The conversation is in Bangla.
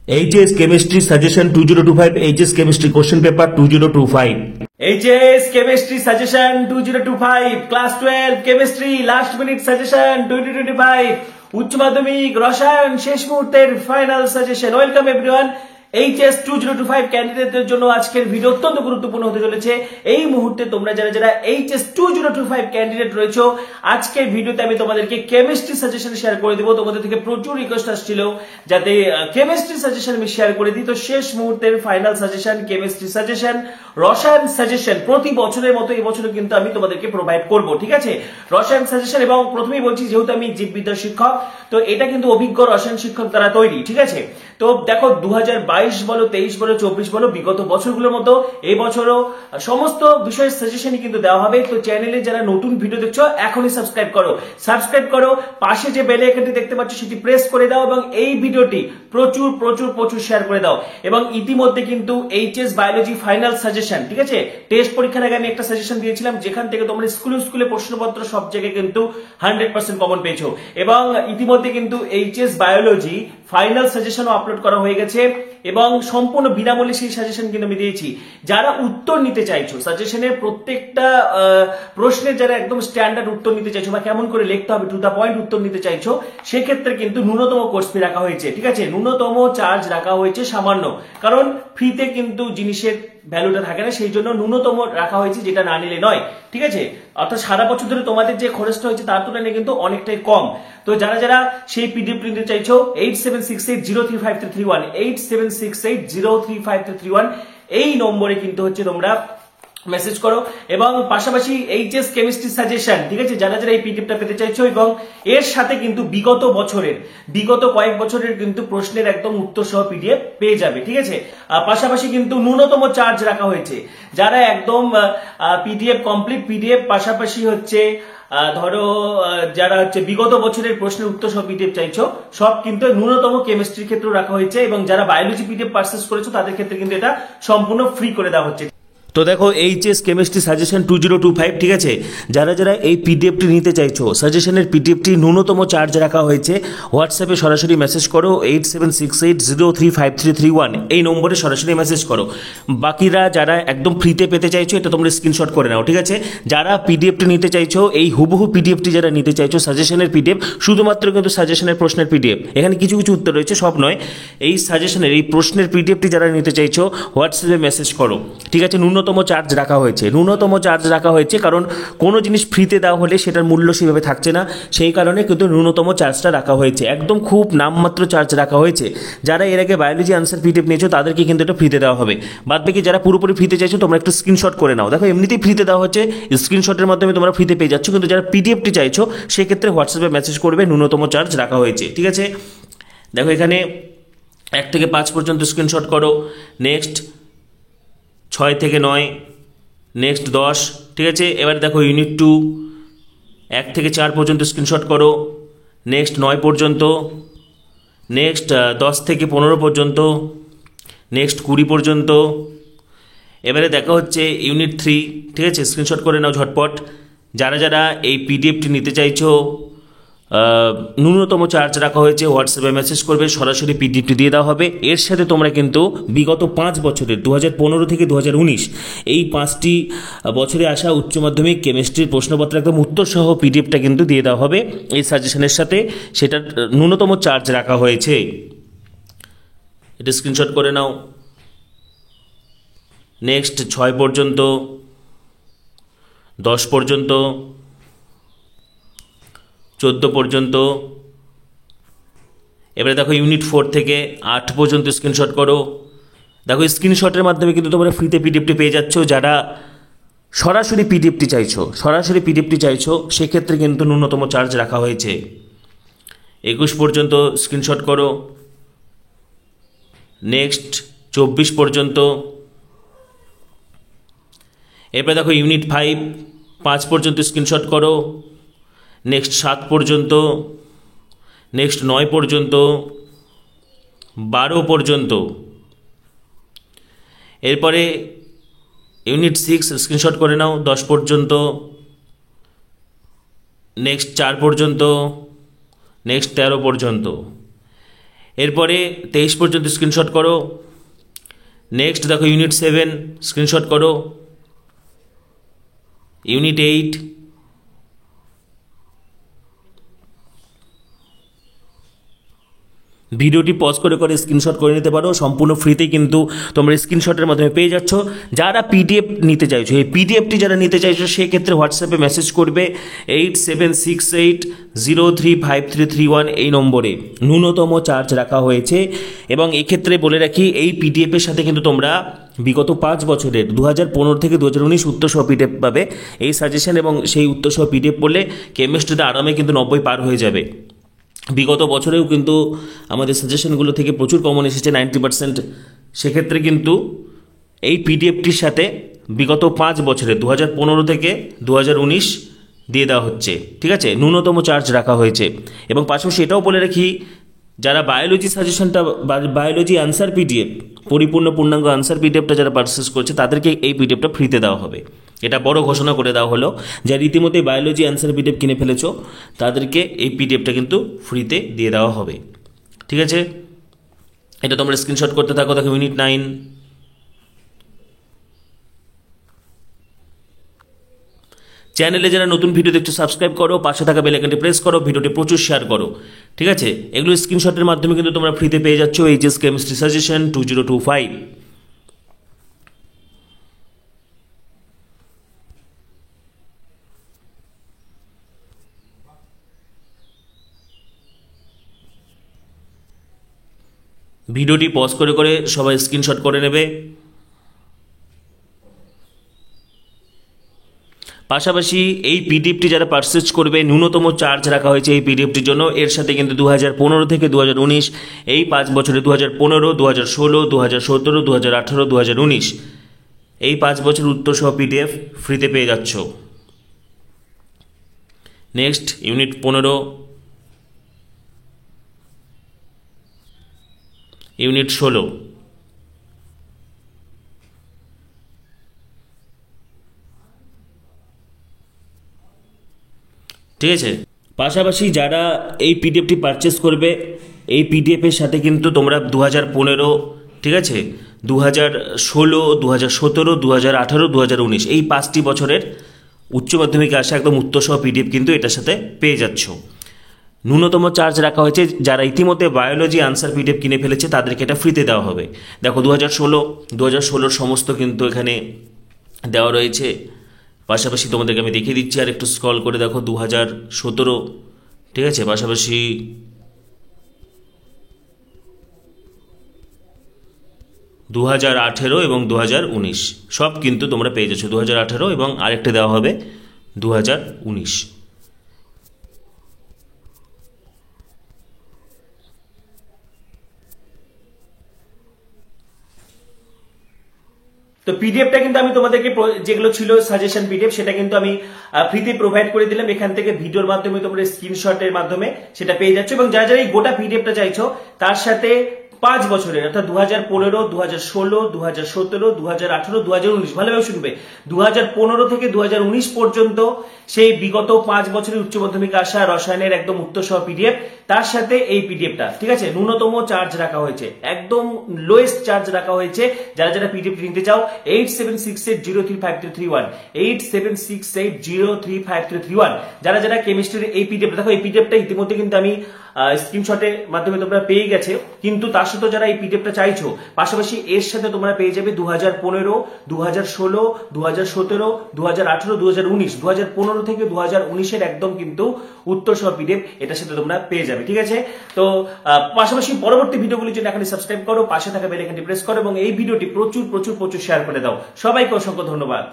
HS Chemistry Suggestion 2025 HS Chemistry Question Paper 2025 HS Chemistry Suggestion 2025 Class 12 Chemistry Last Minute Suggestion 2025 উচ্চ মাধ্যমিক রসায়ন শেষ মুহূর্তের final suggestion. Welcome everyone. HS 2025 ক্যান্ডিডেটদের জন্য আজকের ভিডিও অত্যন্ত গুরুত্বপূর্ণ হতে চলেছে। এই মুহূর্তে তোমরা যারা HS 2025 ক্যান্ডিডেট রয়েছে, আজকের ভিডিওতে আমি তোমাদেরকে কেমিস্ট্রি সাজেশন শেয়ার করে দেব। তোমাদের থেকে প্রচুর রিকোয়েস্ট আসছিল যাতে কেমিস্ট্রি সাজেশন আমি শেয়ার করে দিই। তো শেষ মুহূর্তের ফাইনাল সাজেশন, কেমিস্ট্রি সাজেশন, রসায়ন সাজেশন প্রতি বছরের মতো এই বছরও কিন্তু আমি তোমাদেরকে প্রোভাইড করব, ঠিক আছে? রসায়ন সাজেশন, এবং প্রথমেই বলছি যেহেতু আমি জীববিদ্যার শিক্ষক, তো এটা কিন্তু অভিজ্ঞ রসায়ন শিক্ষক দ্বারা তৈরি, ঠিক আছে? তো দেখো 2022 বলো, 23 বলো, 24 বলো, বিগত বছরগুলোর মতো এই বছরও সমস্ত বিষয়ের সাজেশনই কিন্তু দেওয়া হবে। তো চ্যানেলে যারা নতুন ভিডিও দেখছো এখনই সাবস্ক্রাইব করো, পাশে যে বেল আইকনটি দেখতে পাচ্ছ সেটি প্রেস করে দাও এবং এই ভিডিওটি প্রচুর প্রচুর প্রচুর শেয়ার করে দাও। এবং ইতিমধ্যে কিন্তু এইচএস বায়োলজি ফাইনাল সাজেশন, ঠিক আছে? টেস্ট পরীক্ষার আগে আমি একটা সাজেশন দিয়েছিলাম যেখান থেকে তোমরা স্কুলে প্রশ্নপত্র সব জায়গায় কিন্তু 100% কমন পেয়েছো। এবং ইতিমধ্যে কিন্তু এইচএস বায়োলজি ফাইনাল সাজেশনও আপলোড করা হয়ে গেছে এবং সম্পূর্ণ বিনামূল্যে সেই সাজেশন কিন্তু আমি দিয়েছি। যারা উত্তর নিতে চাইছো সাজেশনের প্রত্যেকটা প্রশ্নের, যারা একদম স্ট্যান্ডার্ড উত্তর নিতে চাইছো বা কেমন করে লিখতে হবে টু দা পয়েন্ট উত্তর নিতে চাইছো, সেক্ষেত্রে কিন্তু ন্যূনতম কোর্স ফি রাখা হয়েছে, ঠিক আছে? ন্যূনতম চার্জ রাখা হয়েছে সামান্য, কারণ ফ্রিতে কিন্তু জিনিসের ভ্যালুটা থাকে না, সেই জন্য ন্যূনতম রাখা হয়েছে, যেটা না নিলে নয়, ঠিক আছে? অর্থাৎ সারা বছর ধরে তোমাদের যে খরচটা হয়েছে তার তুলনায় কিন্তু অনেকটাই কম। তো যারা সেই পিডিএফ নিতে চাইছো 8768035331 8768035331 এই নম্বরে কিন্তু হচ্ছে তোমরা মেসেজ করো। এবং পাশাপাশি এইচএস কেমিস্ট্রি সাজেশন, ঠিক আছে, যারা এই পিডিএফটা পেতে চাইছো, এবং এর সাথে কিন্তু বিগত কয়েক বছরের কিন্তু প্রশ্নের একদম উত্তর সহ পিডিএফ পেয়ে যাবে, ঠিক আছে? পাশাপাশি কিন্তু ন্যূনতম চার্জ রাখা হয়েছে। যারা একদম পিডিএফ কমপ্লিট পিডিএফ, পাশাপাশি হচ্ছে ধরো যারা হচ্ছে বিগত বছরের প্রশ্নের উত্তর সহ পিডিএফ চাইছো, সব কিন্তু ন্যূনতম কেমিস্ট্রির ক্ষেত্রে রাখা হয়েছে। এবং যারা বায়োলজি পিডিএফ পারচেজ করেছো তাদের ক্ষেত্রে কিন্তু এটা সম্পূর্ণ ফ্রি করে দেওয়া হচ্ছে। তো দেখো এইচএস কেমিস্ট্রি সাজেশন 2025, ঠিক আছে? যারা এই পিডিএফটি নিতে চাইছো, সাজেশনের পিডিএফটি ন্যূনতম চার্জ রাখা হয়েছে। হোয়াটসঅ্যাপে সরাসরি মেসেজ করো 8768035331 এই নম্বরে সরাসরি মেসেজ করো। বাকিরা যারা একদম ফ্রিতে পেতে চাইছো, এটা তোমরা স্ক্রিনশট করে নাও, ঠিক আছে? যারা পিডিএফটি নিতে চাইছো, এই হুবহু পিডিএফটি যারা নিতে চাইছো, সাজেশনের পিডিএফ, শুধুমাত্র কিন্তু সাজেশনের প্রশ্নের পিডিএফ, এখানে কিছু উত্তর রয়েছে, সব নয়। এই সাজেশনের এই প্রশ্নের পিডিএফটি যারা নিতে চাইছো হোয়াটসঅ্যাপে মেসেজ করো, ঠিক আছে? ন্যূনতম চার্জ রাখা হয়েছে, কারণ কোনো জিনিস ফ্রিতে দেওয়া হলে সেটার মূল্য সেভাবে থাকছে না, সেই কারণে কিন্তু ন্যূনতম চার্জটা রাখা হয়েছে, একদম খুব নামমাত্র চার্জ রাখা হয়েছে। যারা এর আগে বায়োলজি আনসার পিডিএফ নিয়েছো তাদেরকে কিন্তু এটা ফ্রিতে দেওয়া হবে। বাদ বাকি যারা পুরোপুরি ফ্রিতে চাইছো তোমরা একটু স্ক্রিনশট করে নাও। দেখো এমনিতেই ফ্রিতে দেওয়া হচ্ছে, স্ক্রিনশটের মাধ্যমে তোমরা ফ্রিতে পেয়ে যাচ্ছ, কিন্তু যারা পিডিএফটি চাইছো সেক্ষেত্রে হোয়াটসঅ্যাপে মেসেজ করবে, ন্যূনতম চার্জ রাখা হয়েছে, ঠিক আছে? দেখো এখানে 1 থেকে 5 পর্যন্ত স্ক্রিনশট করো, নেক্সট 6 থেকে 9, নেক্সট 10, ঠিক আছে? এবার দেখো ইউনিট 2 1 থেকে 4 পর্যন্ত স্ক্রিনশট করো, নেক্সট 9 পর্যন্ত, নেক্সট 10 থেকে 15 পর্যন্ত, নেক্সট 20 পর্যন্ত। এবারে দেখা হচ্ছে ইউনিট 3, ঠিক আছে? স্ক্রিনশট করে নাও ঝটপট। যারা এই পিডিএফটি নিতে চাইছো, ন্যূনতম চার্জ রাখা হয়েছে, হোয়াটসঅ্যাপে মেসেজ করবে, সরাসরি পিডিএফটি দিয়ে দেওয়া হবে। এর সাথে তোমরা কিন্তু বিগত 5 বছরের 2015 থেকে 2019 এই 5টি বছরে আসা উচ্চ মাধ্যমিক কেমিস্ট্রির প্রশ্নপত্র একদম উত্তর সহ পিডিএফটা কিন্তু দিয়ে দেওয়া হবে এই সাজেশনের সাথে, সেটার ন্যূনতম চার্জ রাখা হয়েছে। এটা স্ক্রিনশট করে নাও। নেক্সট 6 পর্যন্ত, 10 পর্যন্ত, 14 পর্যন্ত। এবারে দেখো ইউনিট 4 থেকে 8 পর্যন্ত স্ক্রিনশট করো। দেখো স্ক্রিনশটের মাধ্যমে কিন্তু তোমরা ফ্রিতে পিডিএফটি পেয়ে যাচ্ছ। যারা সরাসরি পিডিএফটি চাইছো সেক্ষেত্রে কিন্তু ন্যূনতম চার্জ রাখা হয়েছে। 21 পর্যন্ত স্ক্রিনশট করো, নেক্সট 24 পর্যন্ত। এবারে দেখো ইউনিট 5 5 পর্যন্ত স্ক্রিনশট করো, নেক্সট 7 পর্যন্ত, নেক্সট 9 পর্যন্ত, 12 পর্যন্ত। এরপরে ইউনিট 6 স্ক্রিনশট করে নাও 10 পর্যন্ত, নেক্সট 4 পর্যন্ত, নেক্সট 13 পর্যন্ত। এরপরে 23 পর্যন্ত স্ক্রিনশট করো। নেক্সট দেখো ইউনিট 7 স্ক্রিনশট করো, ইউনিট 8, ভিডিওটি পজ করে করে স্ক্রিনশট করে নিতে পারো, সম্পূর্ণ ফ্রিতেই কিন্তু তোমরা স্ক্রিনশটের মাধ্যমে পেয়ে যাচ্ছ। যারা পিডিএফ নিতে চাইছো, এই পিডিএফটি যারা নিতে চাইছো সেক্ষেত্রে হোয়াটসঅ্যাপে মেসেজ করবে 8768035331 এই নম্বরে। ন্যূনতম চার্জ রাখা হয়েছে এবং এক্ষেত্রে বলে রাখি এই পিডিএফের সাথে কিন্তু তোমরা বিগত 5 বছরের 2015 থেকে 2019 উত্তরসহ পিডিএফ পাবে। এই সাজেশন এবং সেই উত্তরসহ পিডিএফ পড়লে কেমিস্ট্রিতে আরামে কিন্তু 90 পার হয়ে যাবে। বিগত বছরেও কিন্তু আমাদের সাজেশনগুলো থেকে প্রচুর কমন এসেছে 90%। সেক্ষেত্রে কিন্তু এই পিডিএফটির সাথে বিগত 5 বছরে 2015 থেকে 2019 দিয়ে দেওয়া হচ্ছে, ঠিক আছে। ন্যূনতম চার্জ রাখা হয়েছে এবং পাশাপাশি এটাও বলে রাখি, যারা বায়োলজি সাজেশনটা বায়োলজি আনসার পিডিএফ পরিপূর্ণ পূর্ণাঙ্গ আনসার পিডিএফটা যারা পারচেস করছে তাদেরকে এই পিডিএফটা ফ্রিতে দেওয়া হবে। এটা বড় ঘোষণা করে দেওয়া হলো, যারা রীতিমতো বায়োলজি আনসার পিডিএফ কিনে ফেলেছো তাদেরকে এই পিডিএফটা কিন্তু ফ্রিতে দিয়ে দেওয়া হবে, ঠিক আছে। এটা তোমরা স্ক্রিনশট করতে থাকো। দেখো ইউনিট 9, চ্যানেলে যারা নতুন ভিডিও দেখছো সাবস্ক্রাইব করো, পাশে থাকা বেল আইকনটি প্রেস করো, ভিডিওটি প্রচুর শেয়ার করো, ঠিক আছে। এগুলো স্ক্রিনশটের মাধ্যমে কিন্তু তোমরা ফ্রিতে পেয়ে যাচ্ছ এইচএস কেমিস্ট্রি সাজেশন 2025। ভিডিওটি পজ করে করে সবাই স্ক্রিনশট করে নেবে। পাশাপাশি এই পিডিএফটি যারা পারচেজ করবে ন্যূনতম চার্জ রাখা হয়েছে এই পিডিএফটির জন্য। এর সাথে কিন্তু 2015 থেকে 2019 এই 5 বছরে 2015, 2016, 2017, 2018, 2019 এই 5 বছর উত্তরসহ পিডিএফ ফ্রিতে পেয়ে যাচ্ছ। নেক্সট ইউনিট 15, ইউনিট 16, ঠিক আছে। পাশাপাশি যারা এই পিডিএফটি পারচেস করবে এই পিডিএফের সাথে কিন্তু তোমরা 2015, ঠিক আছে, 2016, 2017, 2018, 2019 এই 5টি বছরের উচ্চ মাধ্যমিকে আসা একদম উত্তরসহ পিডিএফ কিন্তু এটার সাথে পেয়ে যাচ্ছ। ন্যূনতম চার্জ রাখা হয়েছে, যারা ইতিমধ্যে বায়োলজি আনসার পিডিএফ কিনে ফেলেছে তাদেরকে এটা ফ্রিতে দেওয়া হবে। দেখো 2016 সমস্ত কিন্তু এখানে দেওয়া রয়েছে। পাশাপাশি তোমাদেরকে আমি দেখিয়ে দিচ্ছি, আর একটু স্ক্রল করে দেখো 2017, ঠিক আছে। পাশাপাশি 2018 এবং 2019 সব কিন্তু তোমরা পেয়ে যাচ্ছ। 2018 এবং আরেকটা দেওয়া হবে 2019। তো পিডিএফটা কিন্তু আমি তোমাদেরকে যেগুলো ছিল সাজেশন পিডিএফ সেটা কিন্তু আমি ফ্রিতে প্রোভাইড করে দিলাম। এখান থেকে ভিডিওর মাধ্যমে তোমরা স্ক্রিনশটের মাধ্যমে সেটা পেয়ে যাচ্ছ এবং যারা যারা এই গোটা পিডিএফটা চাইছো তার সাথে 5 বছরের অর্থাৎ 2015, 2016, 2017, 2018, 2019 ভালোভাবে শুনবে, 2015 থেকে 2019 পর্যন্ত সেই বিগত 5 বছরের উচ্চ মাধ্যমিকে আসা রসায়নের একদম উত্তরসহ পিডিএফ, তার সাথে এই পিডিএফটা, ঠিক আছে। ন্যূনতম চার্জ রাখা হয়েছে, একদম লোয়েস্ট চার্জ রাখা হয়েছে। যারা যারা পিডিএফ নিতে চাও 8768035331, 8768035331। যারা যারা কেমিস্ট্রির এই পিডিএফটা, দেখো এই পিডিএফটা ইতিমধ্যে কিন্তু আমি স্ক্রিনশটের মাধ্যমে তোমরা পেয়ে গেছে, কিন্তু তার সাথে যারা এই পিডিএফটা চাইছো পাশাপাশি এর সাথে তোমরা পেয়ে যাবে 2015, 2016, 2017, 2018, 2019, 2015 থেকে 2019 এর একদম কিন্তু উত্তরসহ পিডিএফ এটার সাথে তোমরা পেয়ে যাবে, ঠিক আছে। তো পাশাপাশি পরবর্তী ভিডিওগুলির জন্য এখানে সাবস্ক্রাইব করো, পাশে থাকা বেল আইকনটি প্রেস করো এবং এই ভিডিওটি প্রচুর প্রচুর প্রচুর শেয়ার করে দাও। সবাইকে অসংখ্য ধন্যবাদ।